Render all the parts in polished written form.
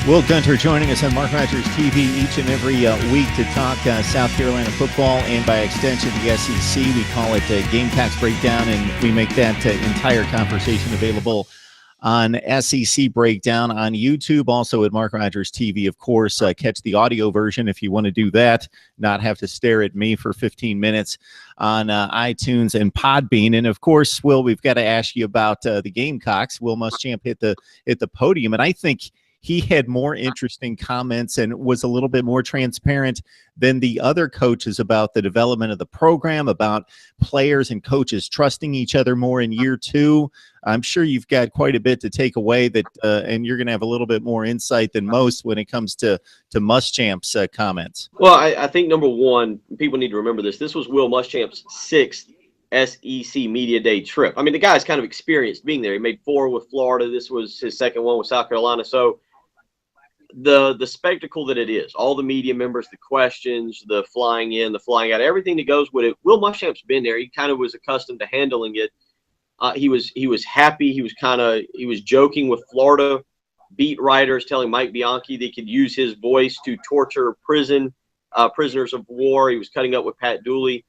Will Gunter joining us on Mark Rogers TV each and every week to talk South Carolina football and by extension the SEC. We call it Gamecocks Breakdown, and we make that entire conversation available on SEC Breakdown on YouTube, also at Mark Rogers TV. Of course, catch the audio version if you want to do that, not have to stare at me for 15 minutes on iTunes and Podbean. And of course, Will, we've got to ask you about the Gamecocks. Will Muschamp hit the podium, and I think he had more interesting comments and was a little bit more transparent than the other coaches about the development of the program, about players and coaches trusting each other more in year two. I'm sure you've got quite a bit to take away that, and you're going to have a little bit more insight than most when it comes to Muschamp's comments. Well, I think number one, people need to remember this. This was Will Muschamp's sixth SEC Media Day trip. I mean, the guy's kind of experienced being there. He made 4 with Florida. This was his second one with South Carolina. So the spectacle that it is, all the media members, the questions, the flying in, the flying out, everything that goes with it. Will Muschamp's been there. He kind of was accustomed to handling it. He was happy. He was joking with Florida beat writers, telling Mike Bianchi they could use his voice to torture prisoners of war. He was cutting up with Pat Dooley.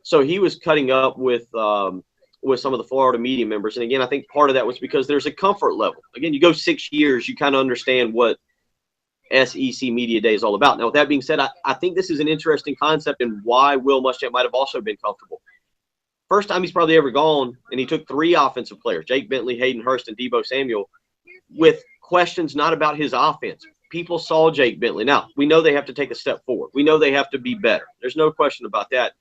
So he was cutting up with some of the Florida media members. And again, I think part of that was because there's a comfort level. Again, you go 6 years, you kind of understand what SEC Media Day is all about. Now, with that being said, I think this is an interesting concept and why Will Muschamp might have also been comfortable. First time he's probably ever gone, and he took 3 offensive players, Jake Bentley, Hayden Hurst, and Deebo Samuel, with questions not about his offense. People saw Jake Bentley. Now, we know they have to take a step forward. We know they have to be better. There's no question about that.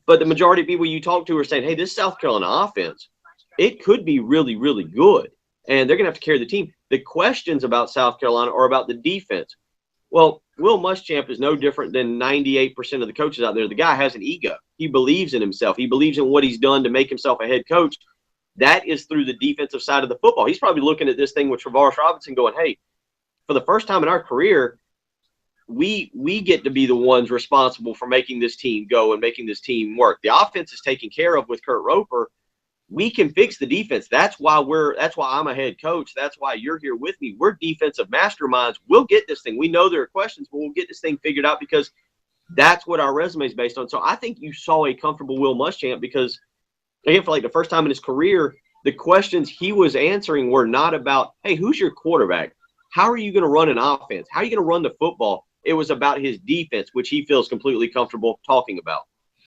But the majority of people you talk to are saying, hey, this South Carolina offense, it could be really, really good. And they're going to have to carry the team. The questions about South Carolina are about the defense. Well, Will Muschamp is no different than 98% of the coaches out there. The guy has an ego. He believes in himself. He believes in what he's done to make himself a head coach. That is through the defensive side of the football. He's probably looking at this thing with Travaris Robinson going, hey, for the first time in our career, we get to be the ones responsible for making this team go and making this team work. The offense is taken care of with Kurt Roper. We can fix the defense. That's why I'm a head coach. That's why you're here with me. We're defensive masterminds. We'll get this thing. We know there are questions, but we'll get this thing figured out because that's what our resume is based on. So I think you saw a comfortable Will Muschamp because, again, for like the first time in his career, the questions he was answering were not about, hey, who's your quarterback? How are you going to run an offense? How are you going to run the football? It was about his defense, which he feels completely comfortable talking about.